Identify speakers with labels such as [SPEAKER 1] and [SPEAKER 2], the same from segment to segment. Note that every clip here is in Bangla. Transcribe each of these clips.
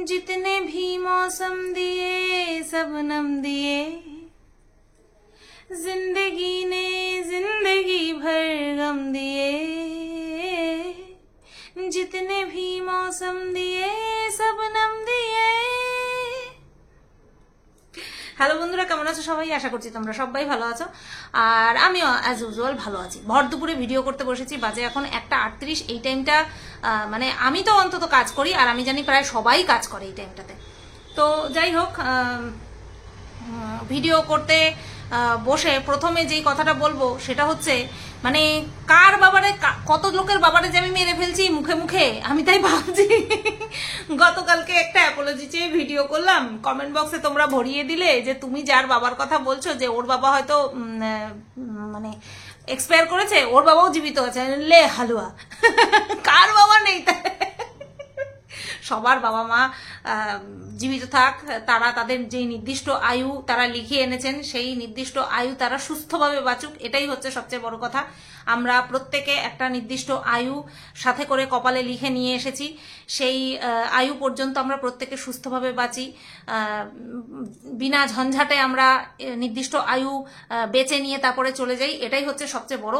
[SPEAKER 1] जितने भी मौसम दिए सबनम दिए, जिंदगी ने जिंदगी भर गम दिए, जितने भी मौसम दिए सबनम दिए। হ্যালো বন্ধুরা, কেমন আছো সবাই? আশা করছি তোমরা সবাই ভালো আছো, আর আমিও অ্যাজ ইউজুয়াল ভালো আছি। ভর দুপুরে ভিডিও করতে বসেছি, বাজে এখন 1:38। এই টাইমটা মানে আমি তো অন্তত কাজ করি, আর আমি জানি প্রায় সবাই কাজ করে এই টাইমটাতে। তো যাই হোক, ভিডিও করতে বসে প্রথমে যেই কথাটা বলবো সেটা হচ্ছে, মানে কার বাবারে, কত লোকের বাবারে যে আমি মেরে ফেলছি মুখে মুখে, আমি তাই ভাবছি। গতকালকে একটা অ্যাপোলজি চেয়ে ভিডিও করলাম, কমেন্ট বক্সে তোমরা ভরিয়ে দিলে যে তুমি যার বাবার কথা বলছো, যে ওর বাবা হয়তো মানে এক্সপায়ার করেছে, ওর বাবাও জীবিত আছে। লে হালুয়া, কার বাবা নেই? সবার বাবা মা জীবিত থাক, তারা তাদের যে নির্দিষ্ট আয়ু তারা লিখিয়ে এনেছেন, সেই নির্দিষ্ট আয়ু তারা সুস্থভাবে বাঁচুক, এটাই হচ্ছে সবচেয়ে বড় কথা। আমরা প্রত্যেকে একটা নির্দিষ্ট আয়ু সাথে করে কপালে লিখে নিয়ে এসেছি, সেই আয়ু পর্যন্ত আমরা প্রত্যেকে সুস্থভাবে বাঁচি, বিনা ঝঞ্ঝাটে আমরা নির্দিষ্ট আয়ু বেঁচে নিয়ে তারপরে চলে যাই, এটাই হচ্ছে সবচেয়ে বড়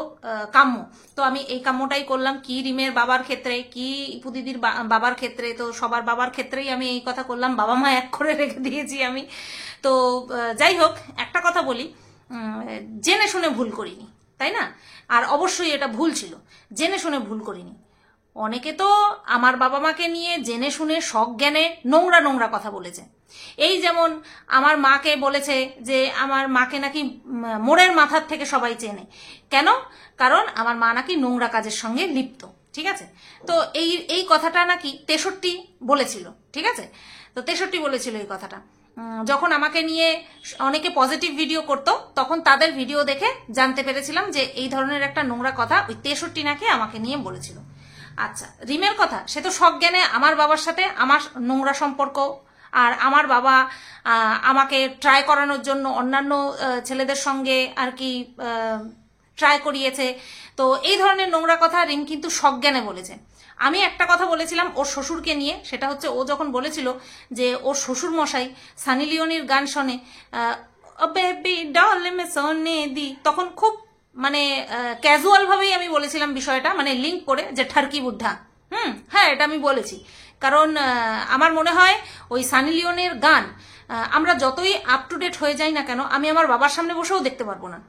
[SPEAKER 1] কাম্য। তো আমি এই কাম্যটাই করলাম, কি রিমের বাবার ক্ষেত্রে, কি ইপুদিদির বাবার ক্ষেত্রে, তো সবার বাবার ক্ষেত্রেই আমি এই কথা করলাম, বাবা মা এক করে রেখে দিয়েছি আমি। তো যাই হোক, একটা কথা বলি, জেনে শুনে ভুল করিনি, তাই না? আর অবশ্যই এটা ভুল ছিল, জেনে শুনে ভুল করিনি। অনেকে তো আমার বাবা মাকে নিয়ে জেনে শুনে সজ্ঞানে নোংরা নোংরা কথা বলেছে। এই যেমন আমার মাকে বলেছে যে আমার মাকে নাকি মোড়ের মাথার থেকে সবাই চেনে। কেন? কারণ আমার মা নাকি নোংরা কাজের সঙ্গে লিপ্ত, ঠিক আছে? তো এই কথাটা নাকি 63 বলেছিল, ঠিক আছে? তো 63 বলেছিল এই কথাটা। যখন আমাকে নিয়ে অনেকে পজিটিভ ভিডিও করতো, তখন তাদের ভিডিও দেখে জানতে পেরেছিলাম যে এই ধরনের একটা নোংরা কথা ওই 63 নাকি আমাকে নিয়ে বলেছিল। আচ্ছা, রিমের কথা, সে তো সজ্ঞানে আমার বাবার সাথে আমার নোংরা সম্পর্ক, আর আমার বাবা আমাকে ট্রাই করানোর জন্য অন্যান্য ছেলেদের সঙ্গে আর কি ট্রাই করিয়েছে। তো এই ধরনের নোংরা কথা রিম কিন্তু সজ্ঞানে বলেছে। আমি একটা কথা বলেছিলাম ওর শ্বশুরকে নিয়ে, সেটা হচ্ছে ও যখন বলেছিল যে ওর শ্বশুর মশাই সানি লিওনির গান শোনে, বেবি ডল মে সোনে দি, তখন খুব মানে ক্যাজুয়াল ভাবেই আমি বলেছিলাম বিষয়টা, মানে লিঙ্ক করে যে ঠারকি বুদ্ধা। হ্যাঁ, এটা আমি বলেছি, কারণ আমার মনে হয় ওই সানি লিওনের গান আমরা যতই আপ টু ডেট হয়ে যাই না কেন, আমি আমার বাবার সামনে বসেও দেখতে পারবো না,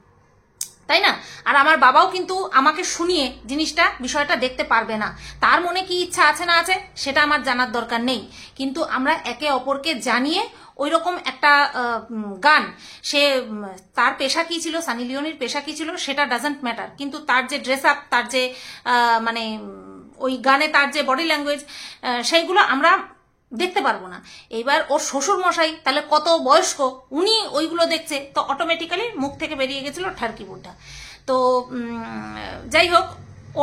[SPEAKER 1] তাই না? আর আমার বাবাও কিন্তু আমাকে শুনিয়ে জিনিসটা, বিষয়টা দেখতে পারবে না। তার মনে কি ইচ্ছা আছে না আছে সেটা আমার জানার দরকার নেই, কিন্তু আমরা একে অপরকে জানিয়ে ওই রকম একটা গান, সে তার পেশা কি ছিল, সানি লিওনির পেশা কি ছিল সেটা ডাজন্ট ম্যাটার, কিন্তু তার যে ড্রেস আপ, তার যে মানে ওই গানে তার যে বডি ল্যাঙ্গুয়েজ, সেইগুলো আমরা দেখতে পারবো না। এবার ওর শ্বশুর মশাই তাহলে কত বয়স্ক, উনি ওইগুলো দেখছে, তো অটোমেটিক্যালি মুখ থেকে বেরিয়ে গেছিল ঠারকি বুদ্ধা। তো যাই হোক,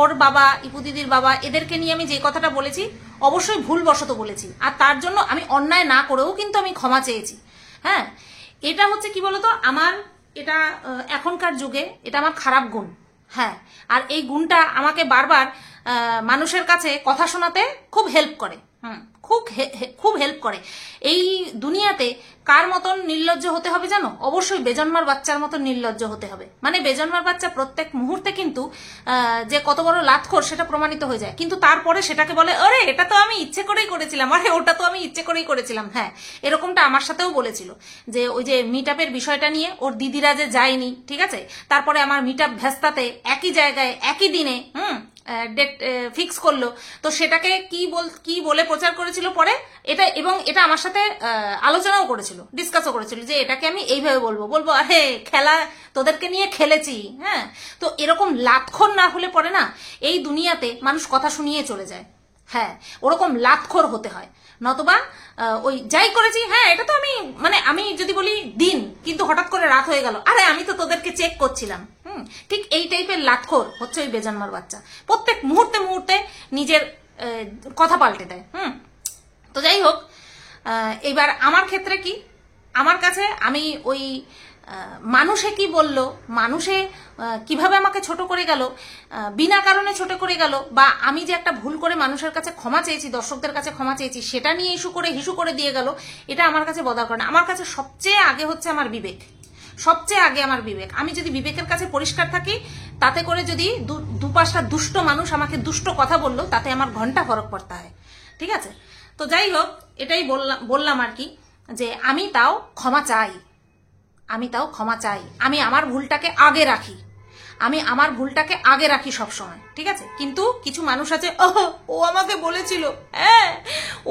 [SPEAKER 1] ওর বাবা, ইপুদিদির বাবা, এদেরকে নিয়ে আমি যে কথাটা বলেছি অবশ্যই ভুলবশত বলেছি, আর তার জন্য আমি অন্যায় না করেও কিন্তু আমি ক্ষমা চেয়েছি। হ্যাঁ, এটা হচ্ছে কি বলতো, আমার এটা এখনকার যুগে এটা আমার খারাপ গুণ। হ্যাঁ, আর এই গুণটা আমাকে বারবার মানুষের কাছে কথা শোনাতে খুব হেল্প করে, খুব হেল্প করে। এই দুনিয়াতে কার মতন নির্লজ্জ হতে হবে জানো? অবশ্যই বেজন্মার বাচ্চার মতন নির্লজ্জ হতে হবে। মানে বেজন্মার বাচ্চা প্রত্যেক মুহূর্তে কিন্তু যে কত বড় লাতখোর সেটা প্রমাণিত হয়ে যায়, কিন্তু তারপরে সেটাকে বলে আরে এটা তো আমি ইচ্ছে করেই করেছিলাম, আরে ওটা তো আমি ইচ্ছে করেই করেছিলাম। হ্যাঁ, এরকমটা আমার সাথেও বলেছিল যে ওই যে মিট আপের বিষয়টা নিয়ে, ওর দিদিরা যে যায়নি, ঠিক আছে, তারপরে আমার মিট আপ ভেস্তাতে একই জায়গায় একই দিনে ডেট ফিক্স করলো, তো সেটাকে কি বলে প্রচার করেছিল পরে এটা, এবং এটা আমার সাথে আলোচনাও করেছিল, ডিসকাসও করেছিল যে এটাকে আমি এইভাবে বলবো আরে খেলা তোদেরকে নিয়ে খেলেছি। হ্যাঁ, তো এরকম লাতখোর না হলে পরে না এই দুনিয়াতে মানুষ কথা শুনিয়ে চলে যায়। হ্যাঁ, ওরকম লাতখোর হতে হয়, নতবা ওই যাই করেছি, হ্যাঁ এটা তো আমি, মানে আমি যদি বলি দিন, কিন্তু হঠাৎ করে রাত হয়ে গেল, আরে আমি তো তোদেরকে চেক করছিলাম। ঠিক এই টাইপের লাতখোর হচ্ছে ওই বেজন্মার বাচ্চা, প্রত্যেক মুহূর্তে মুহূর্তে নিজের কথা পাল্টে দেয়। তো যাই হোক, এবার আমার ক্ষেত্রে কি, আমার কাছে আমি ওই মানুষে কি বলল, মানুষে কিভাবে আমাকে ছোট করে গেল, বিনা কারণে ছোট করে গেল, বা আমি যে একটা ভুল করে মানুষের কাছে ক্ষমা চেয়েছি, দর্শকদের কাছে ক্ষমা চেয়েছি, সেটা নিয়ে হিসু করে দিয়ে গেল, এটা আমার কাছে বদার করে না। আমার কাছে সবচেয়ে আগে হচ্ছে আমার বিবেক, সবচেয়ে আগে আমার বিবেক। আমি যদি বিবেকের কাছে পরিষ্কার থাকি, তাতে করে যদি দু পাঁচটা দুষ্ট মানুষ আমাকে দুষ্ট কথা বললো, তাতে আমার ঘন্টা ফরক পড়তে হয়, ঠিক আছে? তো যাই হোক, এটাই বললাম আর কি, যে আমি তাও ক্ষমা চাই, আমি আমার ভুলটাকে আগে রাখি, সবসময়, ঠিক আছে? কিন্তু কিছু মানুষ আছে, ও আমাকে বলেছিল, হ্যাঁ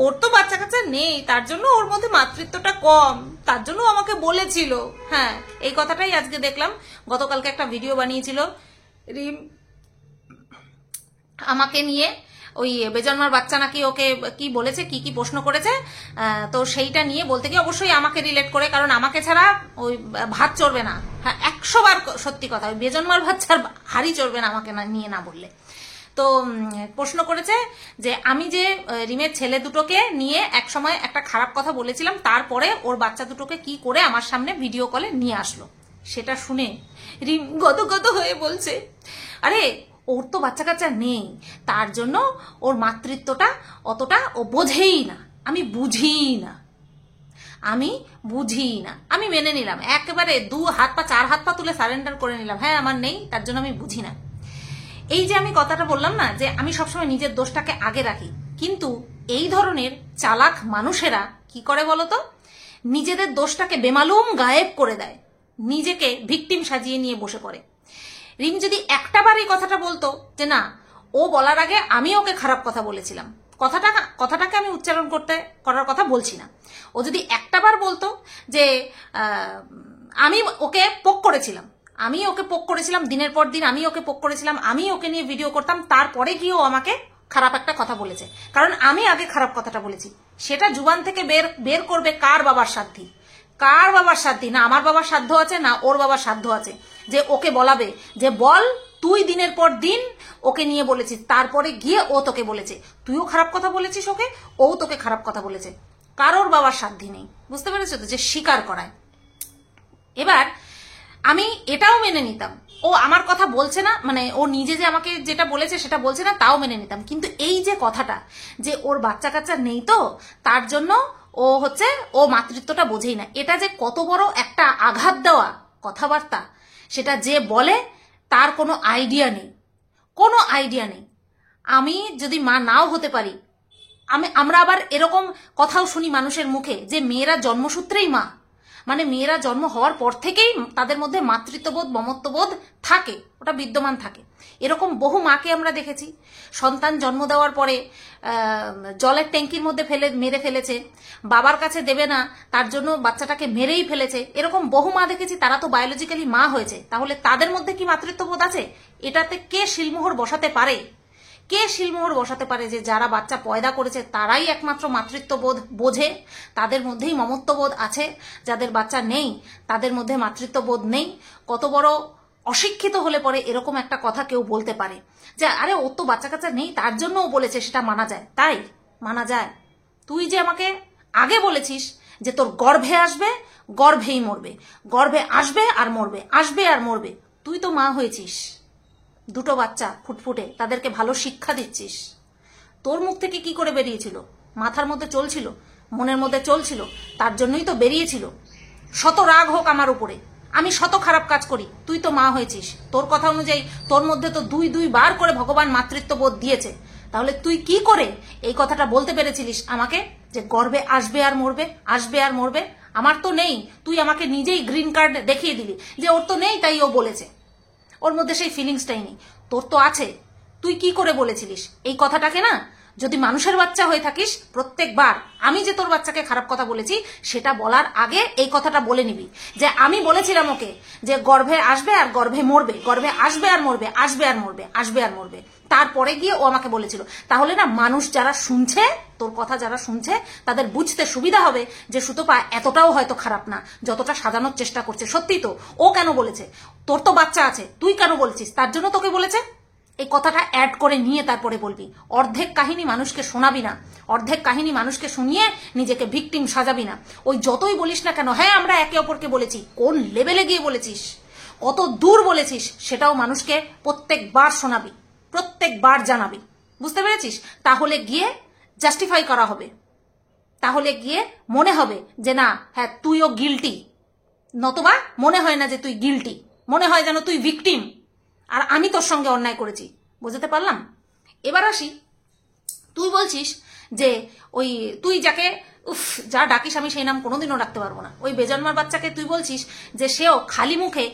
[SPEAKER 1] ওর তো বাচ্চা কাচ্চা নেই, তার জন্য ওর মধ্যে মাতৃত্বটা কম, তার জন্য আমাকে বলেছিল। হ্যাঁ, এই কথাটাই আজকে দেখলাম। গতকালকে একটা ভিডিও বানিয়েছিল রিম আমাকে নিয়ে, ওই বেজন্মার বাচ্চা নাকি ওকে কি বলেছে, কি কি প্রশ্ন করেছে, তো সেইটা নিয়ে বলতে গিয়ে অবশ্যই আমাকে রিলেট করে, কারণ আমাকে ছাড়া ওই ভাত চড়বে না। হ্যাঁ, 100 বার সত্যি কথা, ওই বেজন্মার ভাত ছাড়া হাড়ি চড়বে না আমাকে নিয়ে না বললে। তো প্রশ্ন করেছে যে আমি যে রিমের ছেলে দুটোকে নিয়ে একসময় একটা খারাপ কথা বলেছিলাম, তারপরে ওর বাচ্চা দুটোকে কি করে আমার সামনে ভিডিও কলে নিয়ে আসলো। সেটা শুনে রিম গদগদ হয়ে বলছে, আরে ওর তো বাচ্চা কাচ্চা নেই, তার জন্য ওর মাতৃত্বটা অতটা ও বোঝেই না, আমি বুঝি না, আমি মেনে নিলাম, একেবারে 2 হাত পা 4 হাত পা তুলে সারেন্ডার করে নিলাম, হ্যাঁ আমার নেই, তার জন্য আমি বুঝি না। এই যে আমি কথাটা বললাম না, যে আমি সবসময় নিজের দোষটাকে আগে রাখি, কিন্তু এই ধরনের চালাক মানুষেরা কি করে বলতো, নিজেদের দোষটাকে বেমালুম গায়েব করে দেয়, নিজেকে ভিকটিম সাজিয়ে নিয়ে বসে পড়ে। রিম যদি একটা বার এই কথাটা বলতো যে না, ও বলার আগে আমি ওকে খারাপ কথা বলেছিলাম, কথাটাকে আমি উচ্চারণ করার কথা বলছি না, ও যদি একটা বার বলতো যে আমি ওকে পোক করেছিলাম, দিনের পর দিন আমি ওকে পোক করেছিলাম, আমি ওকে নিয়ে ভিডিও করতাম, তারপরে গিয়ে ও আমাকে খারাপ একটা কথা বলেছে, কারণ আমি আগে খারাপ কথাটা বলেছি, সেটা জুবান থেকে বের করবে কার বাবার সাধ্যি, না আমার বাবার সাধ্য আছে, না ওর বাবার সাধ্য আছে যে ওকে বলাবে, যে বল তুই দিনের পর দিন ওকে নিয়ে বলেছিস, তারপরে গিয়ে ও তোকে বলেছে, তুইও খারাপ কথা বলেছিস ওকে, ও তোকে খারাপ কথা বলেছে, কারোর বাবার সাধ্যি নেই। বুঝতে পেরেছো তো, যে স্বীকার করায়। এবার আমি এটাও মেনে নিতাম, ও আমার কথা বলছে না, মানে ও নিজে যে আমাকে যেটা বলেছে সেটা বলছে না, তাও মেনে নিতাম। কিন্তু এই যে কথাটা, যে ওর বাচ্চা কাচ্চা নেই তো তার জন্য ও মাতৃত্বটা বোঝেই না, এটা যে কত বড় একটা আঘাত দেওয়া কথাবার্তা, সেটা যে বলে তার কোনো আইডিয়া নেই। আমি যদি মা নাও হতে পারি, আমরা আবার এরকম কথাও শুনি মানুষের মুখে, যে মেয়েরা জন্মসূত্রেই মা, মানে মেয়েরা জন্ম হওয়ার পর থেকেই তাদের মধ্যে মাতৃত্ববোধ মমত্ববোধ থাকে, ওটা বিদ্যমান থাকে। এরকম বহু মাকে আমরা দেখেছি, সন্তান জন্ম দেওয়ার পরে জলের ট্যাঙ্কির মধ্যে মেরে ফেলেছে, বাবার কাছে দেবে না তার জন্য বাচ্চাটাকে মেরেই ফেলেছে, এরকম বহু মা দেখেছি। তারা তো বায়োলজিক্যালি মা হয়েছে, তাহলে তাদের মধ্যে কি মাতৃত্ববোধ আছে? এটাতে কে শিলমোহর বসাতে পারে যে যারা বাচ্চা পয়দা করেছে তারাই একমাত্র মাতৃত্ববোধ বোঝে, তাদের মধ্যেই মমত্ববোধ আছে, যাদের বাচ্চা নেই তাদের মধ্যে মাতৃত্ববোধ নেই? কত বড় অশিক্ষিত হলে পরে এরকম একটা কথা কেউ বলতে পারে, যে আরে ওর তো বাচ্চা কাচ্চা নেই তার জন্য ও বলেছে, সেটা মানা যায়? তাই মানা যায়? তুই যে আমাকে আগে বলেছিস যে তোর গর্ভে আসবে, গর্ভেই মরবে, গর্ভে আসবে আর মরবে, তুই তো মা হয়েছিস, 2টো বাচ্চা ফুটফুটে, তাদেরকে ভালো শিক্ষা দিচ্ছিস, তোর মুখ থেকে কি করে বেরিয়েছিল? মাথার মধ্যে চলছিল, মনের মধ্যে চলছিল, তার জন্যই তো বেরিয়েছিল। শত রাগ হোক আমার উপরে, আমি শত খারাপ কাজ করি, তুই তো মা হয়েছিস, তোর কথা অনুযায়ী তোর মধ্যে তো 2 বার করে ভগবান মাতৃত্ববোধ দিয়েছে, তাহলে তুই কি করে এই কথাটা বলতে পেরেছিলিস আমাকে, যে গর্ভে আসবে আর মরবে? আমার তো নেই, তুই আমাকে নিজেই গ্রিন কার্ড দেখিয়ে দিলি যে ওর তো নেই, তাই ও বলেছে, ওর মধ্যে সেই ফিলিংসটাই নেই, তোর তো আছে, তুই কি করে বলেছিলিস এই কথাটাকে? না, যদি মানুষের বাচ্চা হয়ে থাকিস, প্রত্যেকবার আমি যে তোর বাচ্চাকে খারাপ কথা বলেছি সেটা বলার আগে এই কথাটা বলে নিবি, যে আমি বলেছিলাম ওকে যে গর্ভে আসবে আর গর্ভে মরবে, গর্ভে আসবে আর মরবে, তারপরে গিয়ে ও আমাকে বলেছিল। তাহলে না, মানুষ যারা শুনছে, তোর কথা যারা শুনছে, তাদের বুঝতে সুবিধা হবে যে সুতপা এতটাও হয়তো খারাপ না যতটা সাজানোর চেষ্টা করছে। সত্যি তো, ও কেন বলেছে? তোর তো বাচ্চা আছে, তুই কেন বলছিস? তার জন্য তোকে বলেছে। এই কথাটা অ্যাড করে নিয়ে তারপরে বলবি। অর্ধেক কাহিনী মানুষকে শোনাবি না, অর্ধেক কাহিনী মানুষকে শুনিয়ে নিজেকে ভিকটিম সাজাবি না। ওই যতই বলিস না কেন, হ্যাঁ আমরা একে অপরকে বলেছি, কোন লেভেলে গিয়ে বলেছিস, কত দূর বলেছিস, সেটাও মানুষকে প্রত্যেকবার শোনাবি, প্রত্যেকবার জানাবি। বুঝতে পেরেছিস? তাহলে গিয়ে জাস্টিফাই করা হবে, তাহলে গিয়ে মনে হবে যে না হ্যাঁ তুইও গিলটি, নতবা মনে হয় না যে তুই গিলটি, মনে হয় যেন তুই ভিকটিম আর আমি তোর সঙ্গে অন্যায় করেছি। বুঝতে পারলাম? এবার আসি, তুই বলছিস যে ওই তুই যাকে যা ডাকিস আমি সেই নাম কোনোদিনও রাখতে পারবো না, ওই বেজন্মার বাচ্চাকে তুই বলছিস যে সেও খালি মুখে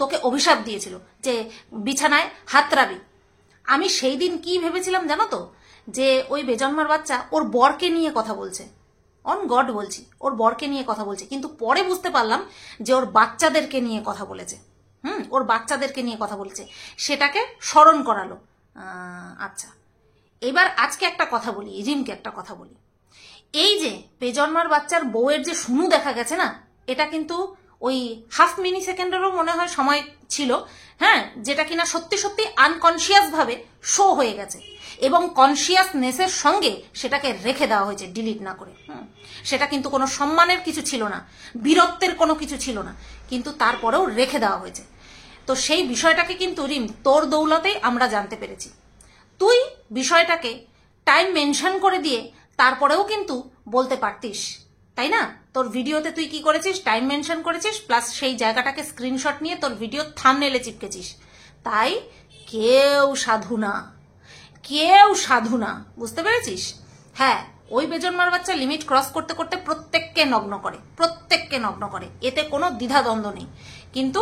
[SPEAKER 1] তোকে অভিশাপ দিয়েছিল যে বিছানায় হাতড়াবি। আমি সেই দিন কি ভেবেছিলাম জানো তো, যে ওই বেজন্মার বাচ্চা ওর বরকে নিয়ে কথা বলছে, অন গড বলছি, ওর বরকে নিয়ে কথা বলছে, কিন্তু পরে বুঝতে পারলাম যে ওর বাচ্চাদেরকে নিয়ে কথা বলেছে। ওর বাচ্চাদেরকে নিয়ে কথা বলেছে, সেটাকে স্মরণ করালো। আচ্ছা, এবার আজকে একটা কথা বলি, রিমকে একটা কথা বলি। এই যে বেজন্মার বাচ্চার বউয়ের যে শুনু দেখা গেছে না, এটা কিন্তু ওই হাফ মিনি সেকেন্ডেরও মনে হয় সময় ছিল, হ্যাঁ, যেটা কিনা সত্যি সত্যি আনকনসিয়াস ভাবে শো হয়ে গেছে এবং কনসিয়াসনেসের সঙ্গে সেটাকে রেখে দেওয়া হয়েছে ডিলিট না করে। সেটা কিন্তু কোনো সম্মানের কিছু ছিল না, বীরত্বের কোনো কিছু ছিল না, কিন্তু তারপরেও রেখে দেওয়া হয়েছে। তো সেই বিষয়টাকে কিন্তু রিম তোর দৌলতেই আমরা জানতে পেরেছি। তুই বিষয়টাকে টাইম মেনশন করে দিয়ে তারপরেও কিন্তু বলতে পারতিস, তাই না? তোর ভিডিওতে তুই কি করেছিস, টাইম মেনশন করেছিস, প্লাস সেই জায়গাটাকে স্ক্রিনশট নিয়ে তোর ভিডিও থাম্বনেলে চিপকেছিস। তাই কেউ সাধু না, কেউ সাধু না, বুঝতে পেরেছিস? হ্যাঁ, ওই বেজন্মার বাচ্চা লিমিট ক্রস করতে করতে প্রত্যেককে নগ্ন করে, প্রত্যেককে নগ্ন করে, এতে কোনো দ্বিধাদ্বন্দ্ব নেই। কিন্তু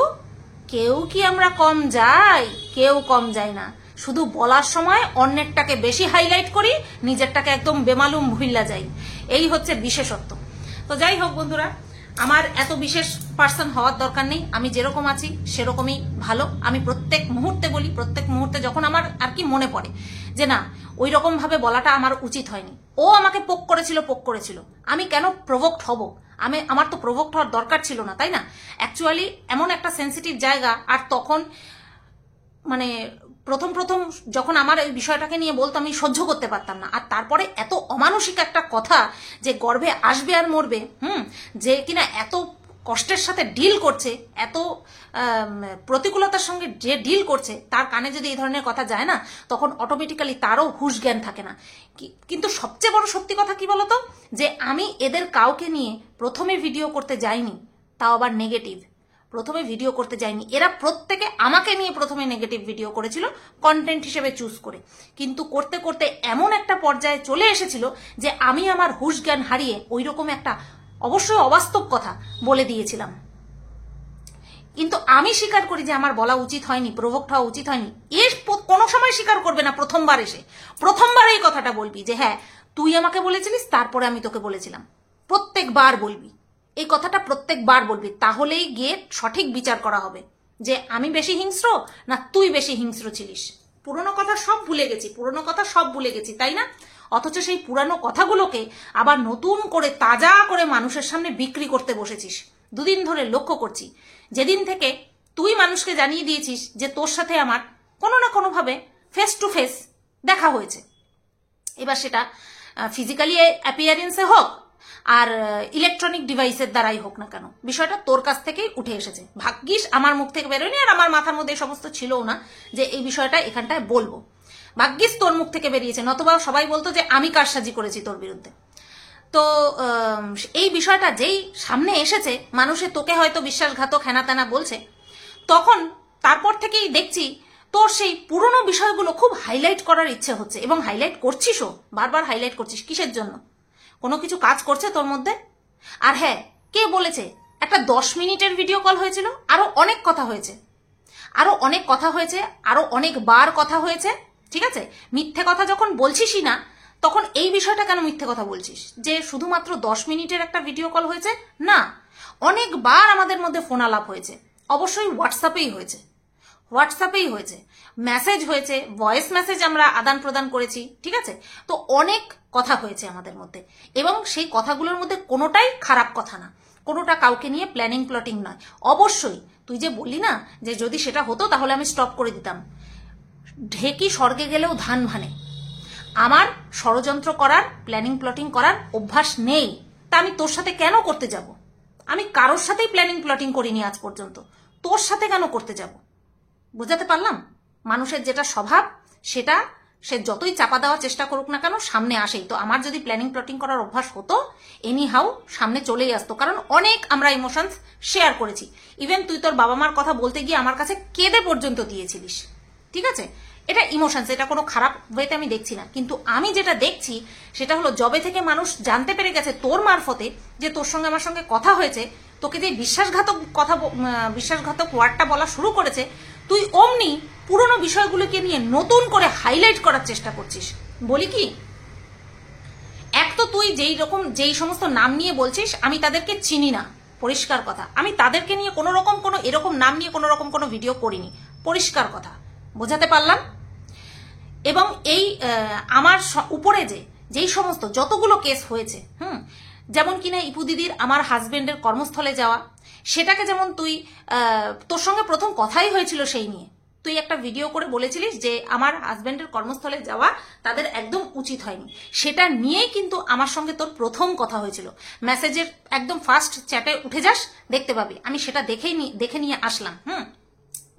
[SPEAKER 1] কেউ কি আমরা কম যাই? কেউ কম যায় না। শুধু বলার সময় অন্যেরটাকে বেশি হাইলাইট করি, নিজেরটাকে একদম বেমালুম ভুইল্লা যাই। এই হচ্ছে বিশেষত্ব। তো যাই হোক বন্ধুরা, আমার এত বিশেষ পার্সন হওয়ার দরকার নেই, আমি যেরকম আছি সেরকমই ভালো। আমি প্রত্যেক মুহূর্তে বলি, প্রত্যেক মুহূর্তে যখন আমার আর কি মনে পড়ে যে না ওই রকম ভাবে বলাটা আমার উচিত হয়নি, ও আমাকে পোক করেছিল, আমি কেন প্রভোক্ট হব? আমার তো প্রভোক্ট হওয়ার দরকার ছিল না, তাই না? অ্যাকচুয়ালি এমন একটা সেন্সিটিভ জায়গা, আর তখন মানে প্রথম যখন আমার এই বিষয়টাকে নিয়ে বলতো আমি সহ্য করতে পারতাম না। আর তারপরে এত অমানসিক একটা কথা যে গর্ভে আসবে আর মরবে, যে কিনা এত কষ্টের সাথে ডিল করছে, এত প্রতিকূলতার সঙ্গে যে ডিল করছে, তার কানে যদি এই ধরনের কথা যায় না, তখন অটোমেটিক্যালি তারও হুঁশ জ্ঞান থাকে না। কিন্তু সবচেয়ে বড় সত্যি কথা কি বলতো, যে আমি এদের কাউকে নিয়ে প্রথমে ভিডিও করতে যাইনি, তাও আবার নেগেটিভ। প্রথমে ভিডিও করতে যায়নি, এরা প্রত্যেকে আমাকে নিয়ে প্রথমে নেগেটিভ ভিডিও করেছিল কন্টেন্ট হিসেবে চুজ করে, কিন্তু করতে করতে এমন একটা পর্যায়ে চলে এসেছিল যে আমি আমার হুঁশ জ্ঞান হারিয়ে ওই রকম একটা অবশ্যই অবাস্তব কথা বলে দিয়েছিলাম। কিন্তু আমি স্বীকার করি যে আমার বলা উচিত হয়নি, প্রভোক্ট হওয়া উচিত হয়নি। এর কোনো সময় স্বীকার করবে না, প্রথমবার এসে প্রথমবার এই কথাটা বলবি যে হ্যাঁ তুই আমাকে বলেছিলিস, তারপরে আমি তোকে বলেছিলাম। প্রত্যেকবার বলবি এই কথাটা, প্রত্যেকবার বলবি, তাহলেই গিয়ে সঠিক বিচার করা হবে যে আমি বেশি হিংস্র না তুই বেশি হিংস্র ছিলিস। পুরনো কথা সব ভুলে গেছি, তাই না? অথচ সেই পুরানো কথাগুলোকে আবার নতুন করে তাজা করে মানুষের সামনে বিক্রি করতে বসেছিস। দুদিন ধরে লক্ষ্য করছি, যেদিন থেকে তুই মানুষকে জানিয়ে দিয়েছিস যে তোর সাথে আমার কোনো না কোনোভাবে ফেস টু ফেস দেখা হয়েছে, এবার সেটা ফিজিক্যালি অ্যাপিয়ারেন্সে হোক আর ইলেকট্রনিক ডিভাইসের দ্বারাই হোক না কেন, বিষয়টা তোর কাছ থেকেই উঠে এসেছে। ভাগ্যিস আমার মুখ থেকে বেরোয়নি, আর আমার মাথার মধ্যে এই সমস্ত ছিলও না যে এই বিষয়টা এখানটায় বলবো। ভাগ্যিস তোর মুখ থেকে বেরিয়েছে, নতবা সবাই বলতো যে আমি কারসাজি করেছি তোর বিরুদ্ধে। তো এই বিষয়টা যেই সামনে এসেছে, মানুষে তোকে হয়তো বিশ্বাসঘাতক হেনা তেনা বলছে, তখন তারপর থেকেই দেখছি তোর সেই পুরনো বিষয়গুলো খুব হাইলাইট করার ইচ্ছে হচ্ছে, এবং হাইলাইট করছিসও, বারবার হাইলাইট করছিস। কিসের জন্য? কোনো কিছু কাজ করছে তোর মধ্যে? আর হ্যাঁ, কে বলেছে একটা 10 মিনিটের ভিডিও কল হয়েছিল? আরো অনেক কথা হয়েছে, আরো অনেকবার কথা হয়েছে, ঠিক আছে? মিথ্যে কথা যখন বলছিসই না, তখন এই বিষয়টা কেন মিথ্যে কথা বলছিস যে শুধুমাত্র 10 মিনিটের একটা ভিডিও কল হয়েছে? না, অনেকবার আমাদের মধ্যে ফোন আলাপ হয়েছে, অবশ্যই হোয়াটসঅ্যাপেই হয়েছে, মেসেজ হয়েছে, ভয়েস মেসেজ আমরা আদান প্রদান করেছি, ঠিক আছে? তো অনেক কথা হয়েছে আমাদের মধ্যে, এবং সেই কথাগুলোর মধ্যে কোনোটাই খারাপ কথা না, কোনোটা কাউকে নিয়ে প্ল্যানিং প্লটিং নয়। অবশ্যই তুই যে বললি না যে যদি সেটা হতো তাহলে আমি স্টপ করে দিতাম, ঢেকি স্বর্গে গেলেও ধান ভানে। আমার ষড়যন্ত্র করার, প্ল্যানিং প্লটিং করার অভ্যাস নেই, তা আমি তোর সাথে কেন করতে যাব? আমি কারোর সাথেই প্ল্যানিং প্লটিং করিনি আজ পর্যন্ত, তোর সাথে কেন করতে যাব? বোঝাতে পারলাম? মানুষের যেটা স্বভাব সেটা সে যতই চাপা দেওয়ার চেষ্টা করুক না কেন সামনে আসেই। তো আমার যদি প্ল্যানিং প্লটিং করার অভ্যাস হতো, এনি হাউ সামনে চলেই আসতো, কারণ অনেক আমরা ইমোশনস শেয়ার করেছি। ইভেন তুই তোর বাবা মার কথা বলতে গিয়ে আমার কাছে কেঁদে পর্যন্ত দিয়েছিলিস, ঠিক আছে? এটা ইমোশনস, এটা কোনো খারাপ ওয়েতে আমি দেখছি না, কিন্তু আমি যেটা দেখছি সেটা হলো জবে থেকে মানুষ জানতে পেরে গেছে তোর মারফতে যে তোর সঙ্গে আমার সঙ্গে কথা হয়েছে, তোকে যে বিশ্বাসঘাতক ওয়ার্ডটা বলা শুরু করেছে, তুই অমনি পুরনো বিষয়গুলোকে নিয়ে নতুন করে হাইলাইট করার চেষ্টা করছিস। বলি কি, এক তো তুই যেই সমস্ত নাম নিয়ে বলছিস আমি তাদেরকে চিনি না, পরিষ্কার কথা। আমি তাদেরকে নিয়ে কোনো এরকম নাম নিয়ে কোনো ভিডিও করিনি, পরিষ্কার কথা। বোঝাতে পারলাম? এবং এই আমার উপরে যেই সমস্ত যতগুলো কেস হয়েছে, যেমন কিনা ইপু দিদির আমার হাজবেন্ডের কর্মস্থলে যাওয়া, সেটাকে যেমন তুই তোর সঙ্গে প্রথম কথাই হয়েছিল সেই নিয়ে, তুই একটা ভিডিও করে বলেছিলিস যে আমার হাজবেন্ডের কর্মস্থলে যাওয়া তাদের একদম উচিত হয়নি। সেটা নিয়েই কিন্তু আমার সঙ্গে তোর প্রথম কথা হয়েছিল। মেসেজের একদম ফার্স্ট চ্যাটে উঠে যাস, দেখতে পাবি। আমি সেটা দেখে নিয়ে আসলাম।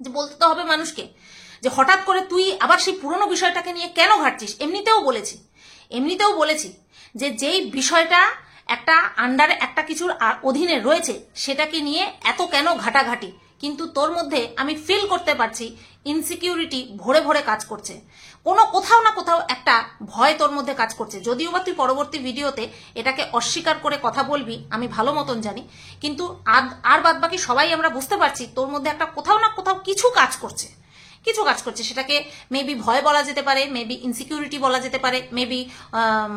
[SPEAKER 1] যে বলতে তো হবে মানুষকে যে হঠাৎ করে তুই আবার সেই পুরনো বিষয়টাকে নিয়ে কেন ঘাটছিস। এমনিতেও বলেছি যে যেই বিষয়টা একটা আন্ডারে একটা কিছুর অধীনে রয়েছে সেটাকে নিয়ে এত কেন ঘাটাঘাটি, কিন্তু তোর মধ্যে আমি ফিল করতে পারছি ইনসিকিউরিটি ভরে ভরে কাজ করছে, কোথাও না কোথাও একটা ভয় তোর মধ্যে কাজ করছে। যদিও বা তুই পরবর্তী ভিডিওতে এটাকে অস্বীকার করে কথা বলবি আমি ভালো মতন জানি, কিন্তু আর বাদ বাকি সবাই আমরা বুঝতে পারছি তোর মধ্যে একটা কোথাও না কোথাও কিছু কাজ করছে। সেটাকে মেবি ভয় বলা যেতে পারে, মেবি ইনসিকিউরিটি বলা যেতে পারে, মেবি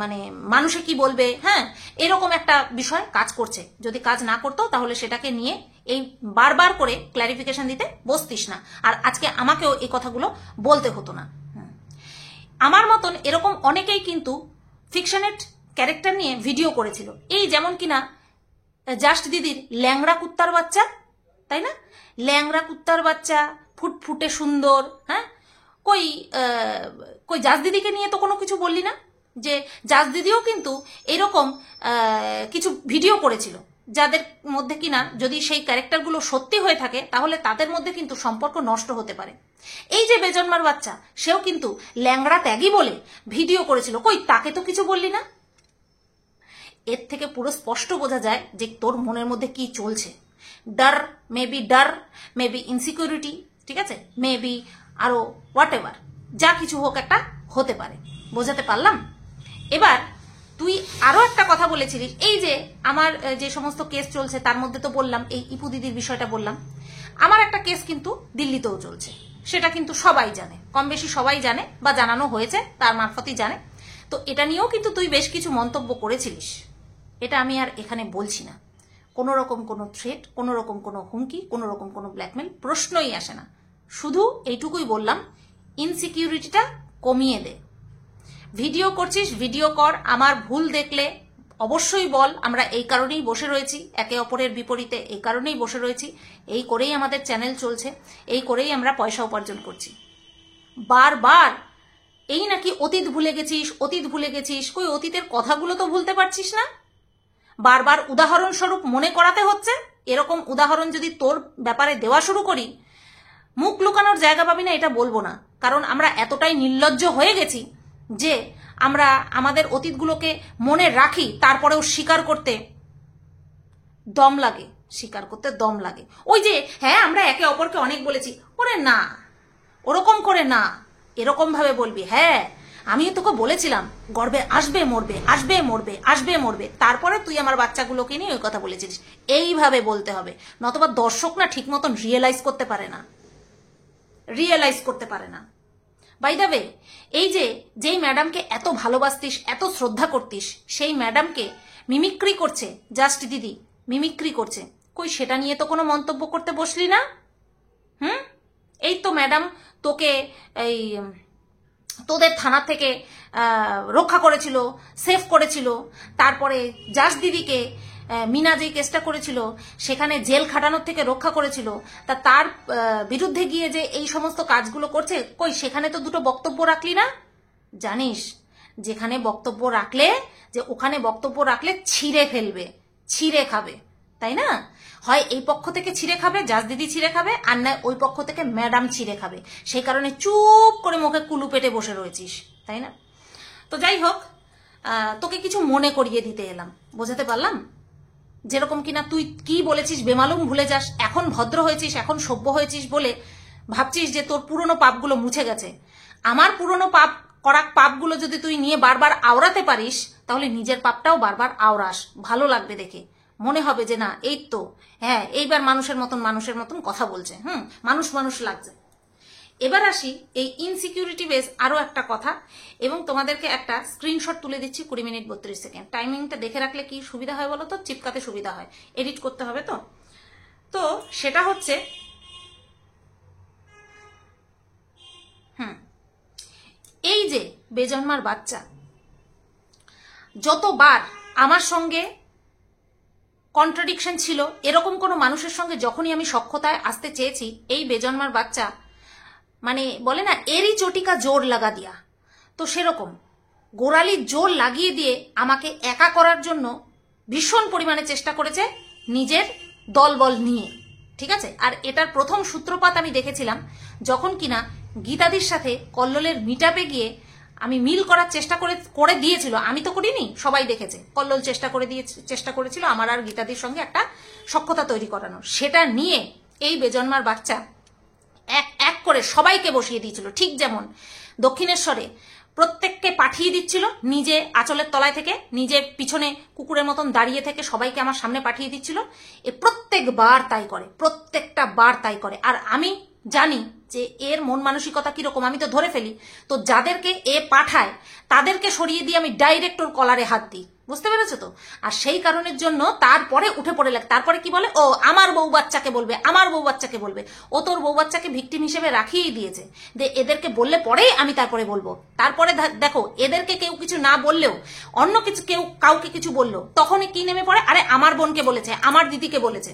[SPEAKER 1] মানে মানুষে কি বলবে, এরকম একটা বিষয় কাজ করছে। যদি কাজ না করতো তাহলে সেটাকে নিয়ে এই বারবার করে ক্ল্যারিফিকেশন দিতে বসতিস না, আর আজকে আমাকেও এই কথাগুলো বলতে হতো না। আমার মতন এরকম অনেকেই কিন্তু ফিকশনের ক্যারেক্টার নিয়ে ভিডিও করেছিল, এই যেমন কিনা জাস্ট দিদির ল্যাংড়া কুত্তার বাচ্চা, তাই না? ল্যাংড়া কুত্তার বাচ্চা, ফুটফুটে সুন্দর। কই জাজ দিদিকে নিয়ে তো কোনো কিছু বললি না? যে জাজ দিদিও কিন্তু এরকম কিছু ভিডিও করেছিল, যাদের মধ্যে কিনা যদি সেই ক্যারেক্টারগুলো সত্যি হয়ে থাকে তাহলে তাদের মধ্যে কিন্তু সম্পর্ক নষ্ট হতে পারে। এই যে বেজন্মার বাচ্চা, সেও কিন্তু ল্যাংড়া ত্যাগী বলে ভিডিও করেছিল, কই তাকে তো কিছু বললি না? এর থেকে পুরো স্পষ্ট বোঝা যায় যে তোর মনের মধ্যে কি চলছে। ডর মেবি ইনসিকিউরিটি, ঠিক আছে, মেবি আরো হোয়াট এভার, যা কিছু হোক একটা হতে পারে। বোঝাতে পারলাম? এবার তুই আরো একটা কথা বলেছিলিস, এই যে আমার যে সমস্ত কেস চলছে তার মধ্যে তো বললাম এই ইপু দিদির বিষয়টা বললাম, আমার একটা কেস কিন্তু দিল্লিতেও চলছে, সেটা কিন্তু সবাই জানে, কম বেশি সবাই জানে বা জানানো হয়েছে তার মারফতই জানে। তো এটা নিয়েও কিন্তু তুই বেশ কিছু মন্তব্য করেছিলিস, এটা আমি আর এখানে বলছি না। কোনো রকম কোনো থ্রেট, কোনো রকম কোনো হুমকি, কোনো রকম কোনো ব্ল্যাকমেল প্রশ্নই আসে না। শুধু এইটুকুই বললাম, ইনসিকিউরিটিটা কমিয়ে দে। ভিডিও করছিস, ভিডিও কর, আমার ভুল দেখলে অবশ্যই বল। আমরা এই কারণেই বসে রয়েছি, একে অপরের বিপরীতে এই কারণেই বসে রয়েছি, এই করেই আমাদের চ্যানেল চলছে, এই করেই আমরা পয়সা উপার্জন করছি। বারবার এই নাকি অতীত ভুলে গেছিস, কই অতীতের কথাগুলো তো ভুলতে পারছিস না? বারবার উদাহরণস্বরূপ মনে করাতে হচ্ছে। এরকম উদাহরণ যদি তোর ব্যাপারে দেওয়া শুরু করি, মুখ লুকানোর জায়গা পাবি না, এটা বলবো না, কারণ আমরা এতটাই নির্লজ্জ হয়ে গেছি যে আমরা আমাদের অতীতগুলোকে মনে রাখি, তারপরেও স্বীকার করতে দম লাগে। ওই যে আমরা একে অপরকে অনেক বলেছি, ওরে না, ওরকম করে না, এরকম ভাবে বলবি। আমি তোকে বলেছিলাম গর্বে আসবে মরবে, তারপরে তুই আমার বাচ্চাগুলোকে নিয়ে ওই কথা বলেছিস। এইভাবে বলতে হবে, নতবা দর্শক না ঠিক মতন রিয়েলাইজ করতে পারে না। বাই দ্য ওয়ে, এই যেই ম্যাডামকে এত ভালোবাসতিস, এত শ্রদ্ধা করতিস, সেই ম্যাডামকে মিমিক্রি করছে জাস্ট দিদি, কই সেটা নিয়ে তো কোনো মন্তব্য করতে বসলি না? এই তো ম্যাডাম তোকে এই তোদের থানা থেকে রক্ষা করেছিল, সেফ করেছিল, তারপরে জাস দিদিকে মিনা যে কেসটা করেছিল সেখানে জেল খাটানোর থেকে রক্ষা করেছিল, তা তার বিরুদ্ধে গিয়ে যে এই সমস্ত কাজগুলো করছে, কই সেখানে তো দুটো বক্তব্য রাখলি না? জানিস যেখানে বক্তব্য রাখলে, যে ওখানে বক্তব্য রাখলে ছিঁড়ে ফেলবে, ছিঁড়ে খাবে, তাই না? হয় এই পক্ষ থেকে ছিঁড়ে খাবে, জাজ দিদি ছিঁড়ে খাবে, আর না ওই পক্ষ থেকে ম্যাডাম ছিঁড়ে খাবে। সেই কারণে চুপ করে মুখে কুলু পেটে বসে রয়েছিস, তাই না? তো যাই হোক, তোকে কিছু মনে করিয়ে দিতে এলাম, বোঝাতে পারলাম? যেরকম কিনা তুই কি বলেছিস বেমালুম ভুলে যাস, এখন ভদ্র হয়েছিস, এখন সভ্য হয়েছিস বলে ভাবছিস যে তোর পুরনো পাপগুলো মুছে গেছে। আমার পুরনো পাপগুলো যদি তুই নিয়ে বারবার আওড়াতে পারিস, তাহলে নিজের পাপটাও বারবার আওড়াস, ভালো লাগবে দেখে, মনে হবে যে না এই তো, হ্যাঁ এইবার মানুষের মতন কথা বলছে, মানুষ লাগছে। এবার আসি এই ইনসিকিউরিটি বেস আরো একটা কথা, এবং তোমাদেরকে একটা স্ক্রিনশট তুলে দিচ্ছি 20 মিনিট 32 সেকেন্ড। টাইমিংটা দেখে রাখলে কি সুবিধা হয় বলো তো? চিপকাতে সুবিধা হয়, এডিট করতে হবে তো। তো সেটা হচ্ছে এই যে বেজন্মার বাচ্চা যতবার আমার সঙ্গে কন্ট্রাডিকশন ছিল, এরকম কোনো মানুষের সঙ্গে যখনই আমি সখ্যতায় আসতে চেয়েছি, এই বেজন্মার বাচ্চা মানে বলে না এরই চটিকা জোর লাগা দিয়া, তো সেরকম গোড়ালির জোর লাগিয়ে দিয়ে আমাকে একা করার জন্য ভীষণ পরিমাণে চেষ্টা করেছে নিজের দলবল নিয়ে, ঠিক আছে? আর এটার প্রথম সূত্রপাত আমি দেখেছিলাম যখন কিনা গীতাদির সাথে কল্লোলের মিটআপে গিয়ে আমি মিল করার চেষ্টা করে দিয়েছিল। আমি তো করিনি, সবাই দেখেছে। কল্লোল চেষ্টা করেছিল আমার আর গীতাদির সঙ্গে একটা সখ্যতা তৈরি করানোর, সেটা নিয়ে এই বেজন্মার বাচ্চা এক করে সবাইকে বসিয়ে দিয়েছিল। ঠিক যেমন দক্ষিণেশ্বরে প্রত্যেককে পাঠিয়ে দিচ্ছিল নিজে আঁচলের তলায় থেকে, নিজে পিছনে কুকুরের মতন দাঁড়িয়ে থেকে সবাইকে আমার সামনে পাঠিয়ে দিচ্ছিল। এ প্রত্যেকটা বার তাই করে। আর আমি জানি যে এর মন মানসিকতা কিরকম, আমি তো ধরে ফেলি। তো যাদেরকে এ পাঠায় তাদেরকে সরিয়ে দিয়ে আমি ডাইরেক্ট ওর কলারে হাত দিই, বুঝতে পেরেছো তো? আর সেই কারণের জন্য তারপরে উঠে পড়ে লাগে, তারপরে কি বলে, ও আমার বউ বাচ্চাকে বলবে, আমার বউ বাচ্চাকে বলবে। ও তোর বউ বাচ্চাকে ভিকটিম হিসেবে রাখিয়েই দিয়েছে, যে এদেরকে বললে পরেই আমি তারপরে বলবো। তারপরে দেখো এদেরকে কেউ কিছু না বললেও অন্য কিছু কেউ কাউকে কিছু বললো, তখনই কি নেমে পড়ে, আরে আমার বোনকে বলেছে, আমার দিদিকে বলেছে।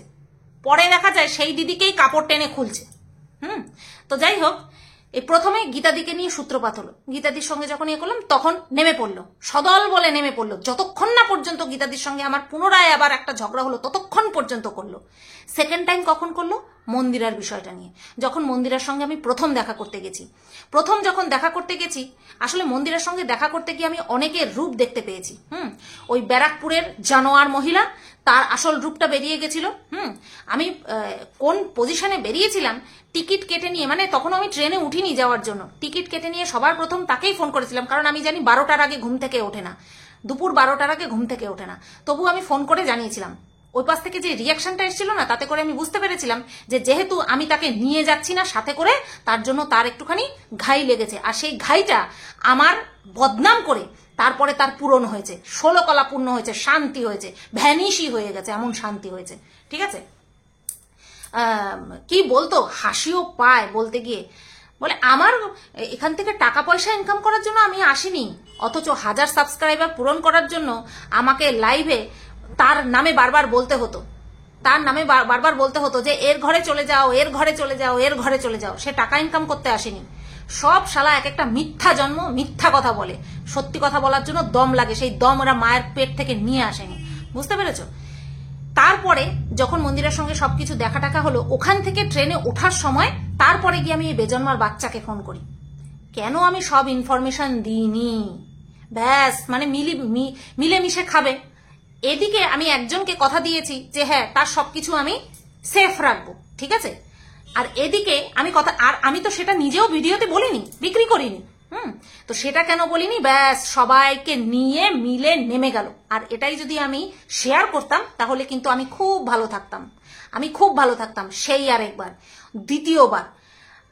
[SPEAKER 1] পরে দেখা যায় সেই দিদিকেই কাপড় টেনে খুলছে। তো যাই হোক, এই প্রথমে গীতাদিকে নিয়ে সূত্রপাত হলো। গীতাদির সঙ্গে যখন ইয়ে করলাম তখন নেমে পড়লো, সদল বলে নেমে পড়লো। যতক্ষণ না পর্যন্ত গীতাদির সঙ্গে আমার পুনরায় আবার একটা ঝগড়া হলো ততক্ষণ পর্যন্ত করলো। সেকেন্ড টাইম কখন করলো? মন্দিরার বিষয়টা নিয়ে। যখন মন্দিরার সঙ্গে আমি প্রথম দেখা করতে গেছি, আসলে মন্দিরের সঙ্গে দেখা করতে গিয়ে আমি অনেকের রূপ দেখতে পেয়েছি। ওই ব্যারাকপুরের জানোয়ার মহিলা, তার আসল রূপটা বেরিয়ে গেছিল। আমি কোন পজিশনে বেরিয়েছিলাম, টিকিট কেটে নিয়ে, মানে তখন আমি ট্রেনে উঠিনি যাওয়ার জন্য, টিকিট কেটে নিয়ে সবার প্রথম তাকেই ফোন করেছিলাম, কারণ আমি জানি 12টার আগে ঘুম থেকে ওঠে না, দুপুর 12টার আগে ঘুম থেকে ওঠে না। তবু আমি ফোন করে জানিয়েছিলাম। ওই পাশ থেকে যে রিয়াকশনটা এসেছিল না, তাতে করে আমি বুঝতে পেরেছিলাম যে যেহেতু আমি তাকে নিয়ে যাচ্ছি না সাথে করে, তার জন্য তার একটুখানি ঘাই লেগেছে। আর সেই ঘাইটা আমার বদনাম করে তারপরে তার পূরণ হয়েছে, 16 কলা পূর্ণ হয়েছে, শান্তি হয়েছে, ভ্যানিশই হয়ে গেছে, এমন শান্তি হয়েছে। ঠিক আছে, কি বলতো, হাসিও পায় বলতে গিয়ে, বলে আমার এখান থেকে টাকা পয়সা ইনকাম করার জন্য আমি আসিনি, অথচ 1000 সাবস্ক্রাইবার পূরণ করার জন্য আমাকে লাইভে তার নামে বারবার বলতে হতো যে এর ঘরে চলে যাও, এর ঘরে চলে যাও, এর ঘরে চলে যাও। সে টাকা ইনকাম করতে আসেনি। সব শালা এক একটা মিথ্যা জন্ম, মিথ্যা কথা বলে। সত্যি কথা বলার জন্য দম লাগে, সেই দম ওরা মায়ের পেট থেকে নিয়ে আসেনি, বুঝতে পেরেছো? তারপরে যখন মন্দিরের সঙ্গে সবকিছু দেখা টাকা হলো, ওখান থেকে ট্রেনে ওঠার সময় তারপরে গিয়ে আমি এই বেজন্মার বাচ্চাকে ফোন করি। কেন আমি সব ইনফরমেশন দিইনি, ব্যাস মানে মিলেমিশে খাবে। এদিকে আমি একজনকে কথা দিয়েছি যে হ্যাঁ তার সবকিছু আমি সেফ রাখবো, ঠিক আছে। আর এদিকে আমি তো সেটা নিজেও ভিডিওতে বলিনি, বিক্রি করিনি। তো সেটা কেন বলিনি, ব্যাস সবাইকে নিয়ে মিলে নেমে গেল। আর এটাই যদি আমি শেয়ার করতাম তাহলে কিন্তু আমি খুব ভালো থাকতাম। সেই আর একবার, দ্বিতীয়বার।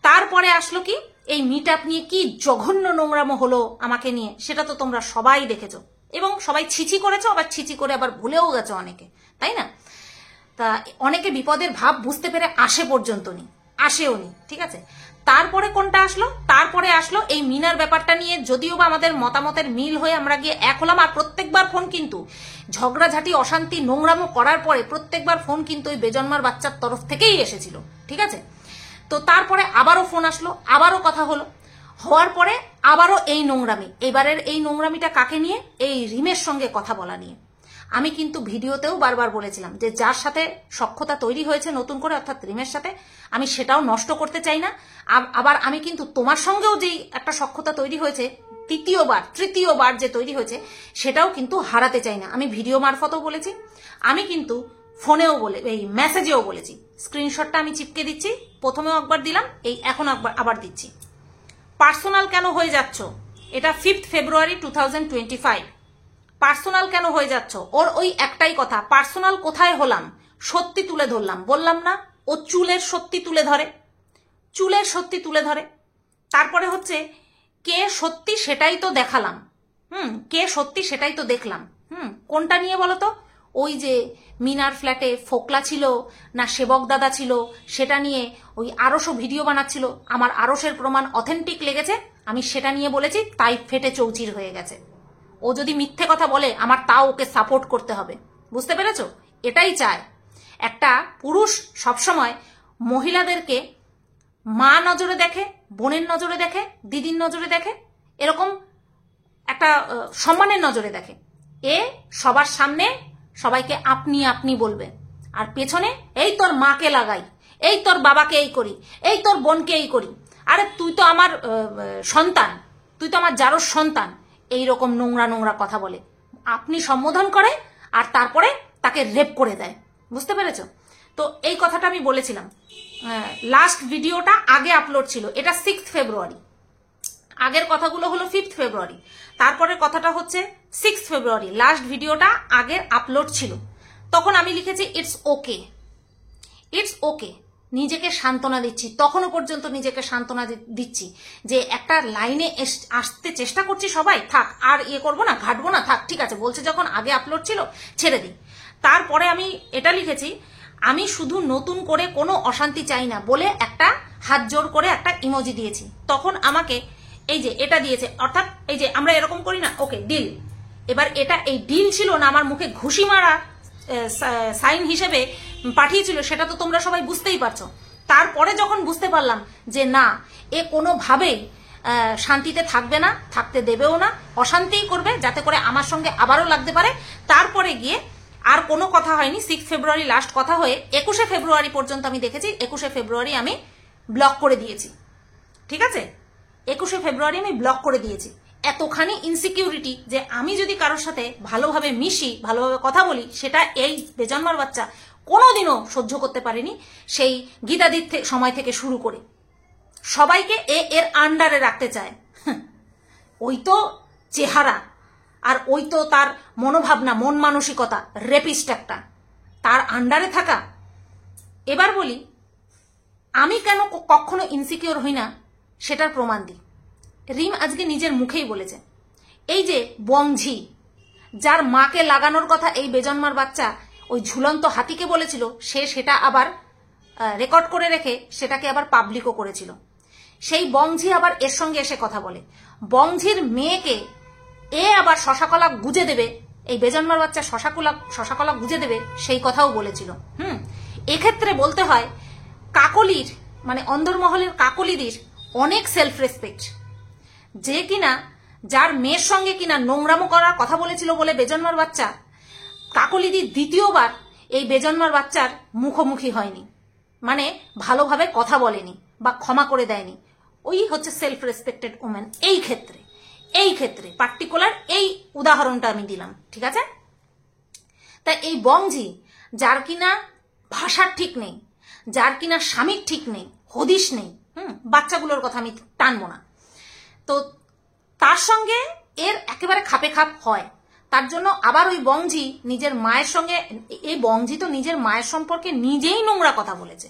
[SPEAKER 1] তারপরে আসলো কি, এই মিট আপ নিয়ে কি জঘন্য নোংরামো হলো আমাকে নিয়ে, সেটা তো তোমরা সবাই দেখেছো, এবং সবাই ছিছি করেছো, আবার ছিছি করে আবার ভুলেও গেছো অনেকে, তাই না? তা অনেকে বিপদের ভাব বুঝতে পেরে আসেও নি, ঠিক আছে। তারপরে কোনটা আসলো? তারপরে আসলো এই মিনার ব্যাপারটা নিয়ে, যদিও বা আমাদের মতামতের মিল হয়ে আমরা গিয়ে এক হলাম। আর প্রত্যেকবার ফোন কিন্তু ঝগড়াঝাটি অশান্তি নোংরামো করার পরে প্রত্যেকবার ফোন কিন্তু ওই বেজন্মার বাচ্চার তরফ থেকেই এসেছিল, ঠিক আছে? তো তারপরে আবারও ফোন আসলো, আবারও কথা হলো, হওয়ার পরে আবারও এই নোংরামি। এবারের এই নোংরামিটা কাকে নিয়ে? এই রিমের সঙ্গে কথা বলা নিয়ে। আমি কিন্তু ভিডিওতেও বারবার বলেছিলাম যে যার সাথে সখ্যতা তৈরি হয়েছে নতুন করে, অর্থাৎ রিমের সাথে, আমি সেটাও নষ্ট করতে চাই না। আবার আমি কিন্তু তোমার সঙ্গেও যেই একটা সখ্যতা তৈরি হয়েছে, তৃতীয়বার যে তৈরি হয়েছে, সেটাও কিন্তু হারাতে চাই না। আমি ভিডিও মারফতও বলেছি, আমি কিন্তু ফোনেও এই মেসেজেও বলেছি। স্ক্রিনশটটা আমি চিপকে দিচ্ছি, প্রথমেও একবার দিলাম, এই এখন আবার দিচ্ছি। পার্সোনাল কেন হয়ে যাচ্ছ? এটা 5 ফেব্রুয়ারি 2025। পার্সোনাল কেন হয়ে যাচ্ছ? ওর ওই একটাই কথা, পার্সোনাল কোথায় হলাম? সত্যি তুলে ধরলাম, বললাম না ও চুলের সত্যি তুলে ধরে, চুলের সত্যি তুলে ধরে। তারপরে হচ্ছে কে সত্যি সেটাই তো দেখালাম, কে সত্যি সেটাই তো দেখলাম। কোনটা নিয়ে বলো তো? ওই যে মিনার ফ্ল্যাটে ফোকলা ছিল না সেবক দাদা ছিল, সেটা নিয়ে ওই আরশও ভিডিও বানাচ্ছিল, আমার আরশের প্রমাণ অথেন্টিক লেগেছে, আমি সেটা নিয়ে বলেছি, তাই ফেটে চৌচির হয়ে গেছে। ও যদি মিথ্যে কথা বলে আমার তাও ওকে সাপোর্ট করতে হবে, বুঝতে পেরেছো? এটাই চায় একটা পুরুষ, সবসময় মহিলাদেরকে মা নজরে দেখে, বোনের নজরে দেখে, দিদির নজরে দেখে, এরকম একটা সম্মানের নজরে দেখে। এ সবার সামনে সবাইকে আপনি আপনি বলবে, আর পেছনে এই তোর মাকে লাগাই, এই তোর বাবাকে এই করি, এই তোর বোনকে এই করি, আরে তুই তো আমার সন্তান, তুই তো আমার জারোর সন্তান, এইরকম নোংরা নোংরা কথা বলে, আপনি সম্বোধন করে, আর তারপরে তাকে রেপ করে দেয়। বুঝতে পেরেছো? তো এই কথাটা আমি বলেছিলাম। লাস্ট ভিডিওটা আগে আপলোড ছিল, এটা 6 ফেব্রুয়ারি। আগের কথাগুলো হলো 5 ফেব্রুয়ারি, তারপরে কথাটা হচ্ছে 6 ফেব্রুয়ারি। লাস্ট ভিডিওটা আগের আপলোড ছিল। তখন আমি লিখেছি ইটস ওকে, ইটস ওকে, নিজেকে সান্ত্বনা দিচ্ছি, তখনও পর্যন্ত নিজেকে সান্ত্বনা দিচ্ছি যে একটা লাইনে আসতে চেষ্টা করছি, সবাই থাক, আর করবো না, ঘাটবো না, থাক, ঠিক আছে বলছে যখন, আগে আপলোড ছিল, ছেড়ে দিই। তারপরে আমি এটা লিখেছি, আমি শুধু নতুন করে কোনো অশান্তি চাই না বলে একটা হাত জোর করে একটা ইমোজি দিয়েছি। তখন আমাকে এই যে এটা দিয়েছে, অর্থাৎ এই যে আমরা এরকম করি না, ওকে ডিল। এবার এটা এই ডিল ছিল না, আমার মুখে ঘুষি মারা সাইন হিসেবে পাঠিয়েছিল, সেটা তো তোমরা সবাই বুঝতেই পারছো। তারপরে যখন বুঝতে পারলাম যে না, এ কোনোভাবেই শান্তিতে থাকবে না, থাকতে দেবেও না, অশান্তিই করবে, যাতে করে আমার সঙ্গে আবারও লাগতে পারে, তারপরে গিয়ে আর কোনো কথা হয়নি। 6 ফেব্রুয়ারি লাস্ট কথা হয়ে 21 ফেব্রুয়ারি পর্যন্ত আমি দেখেছি, 21 ফেব্রুয়ারি আমি ব্লক করে দিয়েছি, ঠিক আছে? 21 ফেব্রুয়ারি আমি ব্লক করে দিয়েছি। এতখানি ইনসিকিউরিটি যে আমি যদি কারোর সাথে ভালোভাবে মিশি, ভালোভাবে কথা বলি, সেটা এই বেজন্মার বাচ্চা কোনোদিনও সহ্য করতে পারেনি। সেই গীতাদির সময় থেকে শুরু করে সবাইকে এর আন্ডারে রাখতে চায়। ওই তো চেহারা, আর ওই তো তার মনোভাবনা, মন মানসিকতা, রেপিস্ট একটা, তার আন্ডারে থাকা। এবার বলি, আমি কেন কখনো ইনসিকিউর হই না, সেটার প্রমাণ দিই। রিম আজকে নিজের মুখেই বলেছে, এই যে বংঝি, যার মাকে লাগানোর কথা এই বেজন্মার বাচ্চা ওই ঝুলন্ত হাতিকে বলেছিল, সে সেটা আবার রেকর্ড করে রেখে সেটাকে আবার পাবলিকও করেছিল। সেই বংঝি আবার এর সঙ্গে এসে কথা বলে, বংঝির মেয়েকে এ আবার শশাকলা গুজে দেবে, এই বেজন্মার বাচ্চা শশাকলা গুজে দেবে, সেই কথাও বলেছিল। এক্ষেত্রে বলতে হয় কাকলির, মানে অন্দরমহলের কাকলিদির অনেক সেলফ রেসপেক্ট, যে কিনা যার মেয়ের সঙ্গে কিনা নোংরামো করার কথা বলেছিল বলে বেজন্মার বাচ্চা, কাকলিদি দ্বিতীয়বার এই বেজন্মার বাচ্চার মুখোমুখি হয়নি, মানে ভালোভাবে কথা বলেনি বা ক্ষমা করে দেয়নি। ওই হচ্ছে সেলফ রেসপেক্টেড ওমেন। এই ক্ষেত্রে পার্টিকুলার এই উদাহরণটা আমি দিলাম, ঠিক আছে? তাই এই বংঝি, যার কিনা ভাষার ঠিক নেই, যার কিনা স্বামীর ঠিক নেই, হদিশ নেই, বাচ্চাগুলোর কথা আমি টানবো না, তো তার সঙ্গে এর একেবারে খাপে খাপ হয়। তার জন্য আবার ওই বংঝি নিজের মায়ের সঙ্গে, এই বংঝি তো নিজের মায়ের সম্পর্কে নিজেই নোংরা কথা বলেছে,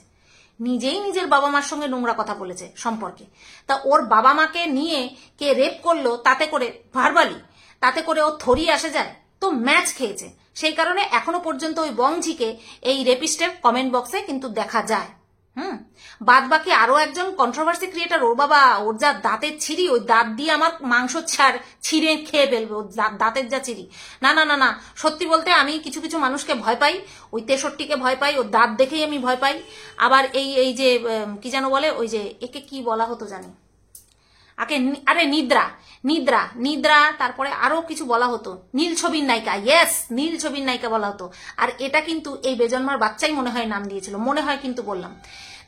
[SPEAKER 1] নিজেই নিজের বাবা মার সঙ্গে নোংরা কথা বলেছে সম্পর্কে। তা ওর বাবা মাকে নিয়ে কে রেপ করলো, তাতে করে ভার্বালি, তাতে করে ও থরি আসে যায়, তো ম্যাচ খেয়েছে। সেই কারণে এখনো পর্যন্ত ওই বংঝিকে এই রেপিস্টের কমেন্ট বক্সে কিন্তু দেখা যায়। বাদ বাকি আরো একজন কন্ট্রোভার্সি ক্রিয়েটার, ওর বাবা, ওর যা দাঁতের ছিঁড়ি, ওই দাঁত দিয়ে আমার মাংস ছিঁড়ে খেয়ে ফেলবে, ওর দাঁতের যা ছিঁড়ি। না না না না, সত্যি বলতে আমি কিছু কিছু মানুষকে ভয় পাই, ওই 63কে ভয় পাই, ওর দাঁত দেখেই আমি ভয় পাই। আবার এই যে কি যেন বলে, ওই যে একে কি বলা হতো জানি, আরে নিদ্রা নিদ্রা নিদ্রা, তারপরে আরো কিছু বলা হতো, নীল ছবির নায়িকা, ইয়েস, নীল ছবির নায়িকা বলা হতো। আর এটা কিন্তু এই বেজন্মার বাচ্চাই মনে হয় নাম দিয়েছিল, মনে হয়, কিন্তু বললাম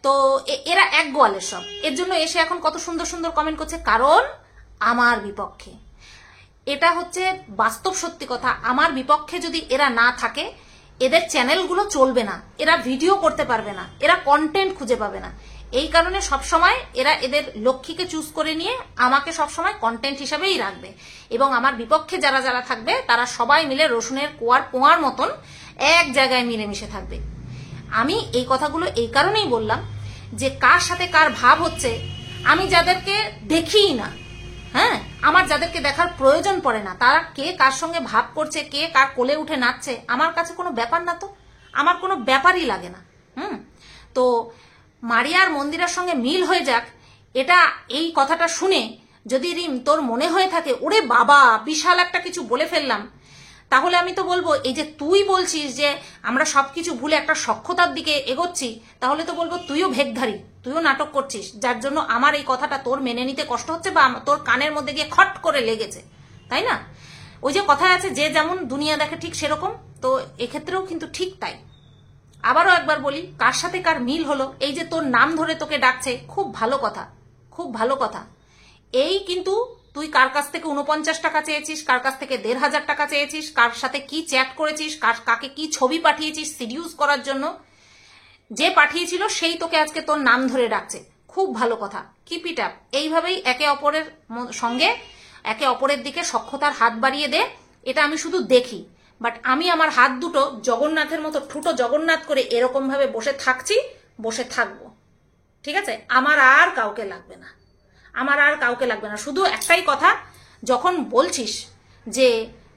[SPEAKER 1] তো। এরা এক গোয়ালের সব, এর জন্য এসে এখন কত সুন্দর সুন্দর কমেন্ট করছে, কারণ আমার বিপক্ষে। এটা হচ্ছে বাস্তব সত্যি কথা, আমার বিপক্ষে যদি এরা না থাকে, এদের চ্যানেলগুলো চলবে না, এরা ভিডিও করতে পারবে না, এরা কন্টেন্ট খুঁজে পাবে না। এই কারণে সবসময় এরা এদের লক্ষ্মীকে চুজ করে নিয়ে আমাকে সবসময় কন্টেন্ট হিসাবেই রাখবে, এবং আমার বিপক্ষে যারা যারা থাকবে তারা সবাই মিলে রসুনের পোয়ার মতন এক জায়গায় মিলেমিশে থাকবে। আমি এই কথাগুলো এই কারণেই বললাম যে কার সাথে কার ভাব হচ্ছে, আমি যাদেরকে দেখিই না, হ্যাঁ, আমার যাদেরকে দেখার প্রয়োজন পড়ে না, তারা কে কার সঙ্গে ভাব করছে, কে কার কোলে উঠে নাচছে, আমার কাছে কোনো ব্যাপার না, তো আমার কোনো ব্যাপারই লাগে না। তো মারিয়ার মন্দিরের সঙ্গে মিল হয়ে যাক, এটা এই কথাটা শুনে যদি রিম তোর মনে হয়ে থাকে ওরে বাবা বিশাল একটা কিছু বলে ফেললাম, তাহলে আমি তো বলবো, এই যে তুই বলছিস যে আমরা সবকিছু ভুলে একটা সখ্যতার দিকে এগোচ্ছি, তাহলে তো বলবো তুইও ভেগধারী, তুইও নাটক করছিস, যার জন্য আমার এই কথাটা তোর মেনে নিতে কষ্ট হচ্ছে, বা তোর কানের মধ্যে গিয়ে খট করে লেগেছে, তাই না? ওই যে কথায় আছে, যে যেমন দুনিয়া দেখে ঠিক সেরকম, তো এক্ষেত্রেও কিন্তু ঠিক তাই। আবারও একবার বলি, কার সাথে কার মিল হলো, এই যে তোর নাম ধরে তোকে ডাকছে, খুব ভালো কথা, খুব ভালো কথা। এই কিন্তু তুই কার কাছ থেকে 49 টাকা চেয়েছিস, কার কাছ থেকে 1500 টাকা চেয়েছিস, কার সাথে কি চ্যাট করেছিস, কাকে কি ছবি পাঠিয়েছিস সিডিউস করার জন্য, যে পাঠিয়েছিল সেই তোকে আজকে তোর নাম ধরে ডাকছে, খুব ভালো কথা, কিপ ইট আপ। এইভাবেই একে অপরের সঙ্গে একে অপরের দিকে সখ্যতার হাত বাড়িয়ে দে, এটা আমি শুধু দেখি, বাট আমি আমার হাত দুটো জগন্নাথের মতো ঠুটো জগন্নাথ করে এরকম ভাবে বসে থাকছি, বসে থাকবো, ঠিক আছে? আমার আর কাউকে লাগবে না, আমার আর কাউকে লাগবে না। শুধু একটাই কথা, যখন বলছিস যে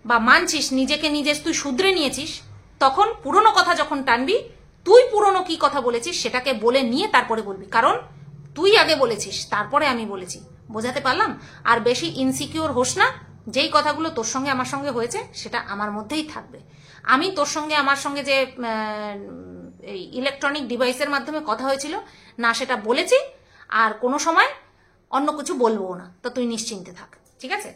[SPEAKER 1] বা মানছিস নিজেকে নিজে তুই শুধরে নিয়েছিস, তখন পুরনো কথা যখন টানবি, তুই পুরনো কি কথা বলেছিস সেটাকে বলে নিয়ে তারপরে বলবি, কারণ তুই আগে বলেছিস, তারপরে আমি বলেছি। বোঝাতে পারলাম? আর বেশি ইনসিকিউর হোস না, যেই কথাগুলো তোর সঙ্গে আমার সঙ্গে হয়েছে সেটা আমার মধ্যেই থাকবে। আমি তোর সঙ্গে আমার সঙ্গে যে এই ইলেকট্রনিক ডিভাইসের মাধ্যমে কথা হয়েছিল না, সেটা বলেছি, আর কোনো সময় অন্য কিছু বলবো না, তো তুই নিশ্চিন্তে থাক, ঠিক আছে?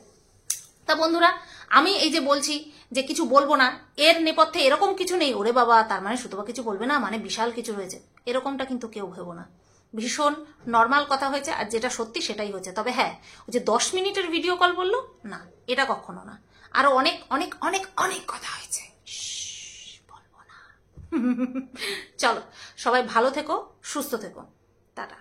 [SPEAKER 1] তা বন্ধুরা, আমি এই যে বলছি যে কিছু বলবো না, এর নেপথ্যে এরকম কিছু নেই ওরে বাবা তার মানে সুতপা কিছু বলবে না মানে বিশাল কিছু রয়েছে, এরকমটা কিন্তু কেউ ভেবো না। ভীষণ নর্মাল কথা হয়েছে, আর যেটা সত্যি সেটাই হয়েছে। তবে হ্যাঁ, ওই যে 10 মিনিটের ভিডিও কল বললো না, এটা কখনো না। আরো অনেক অনেক অনেক অনেক কথা হয়েছে, বলবো না। চলো, সবাই ভালো থেকো, সুস্থ থেকো, টাটা।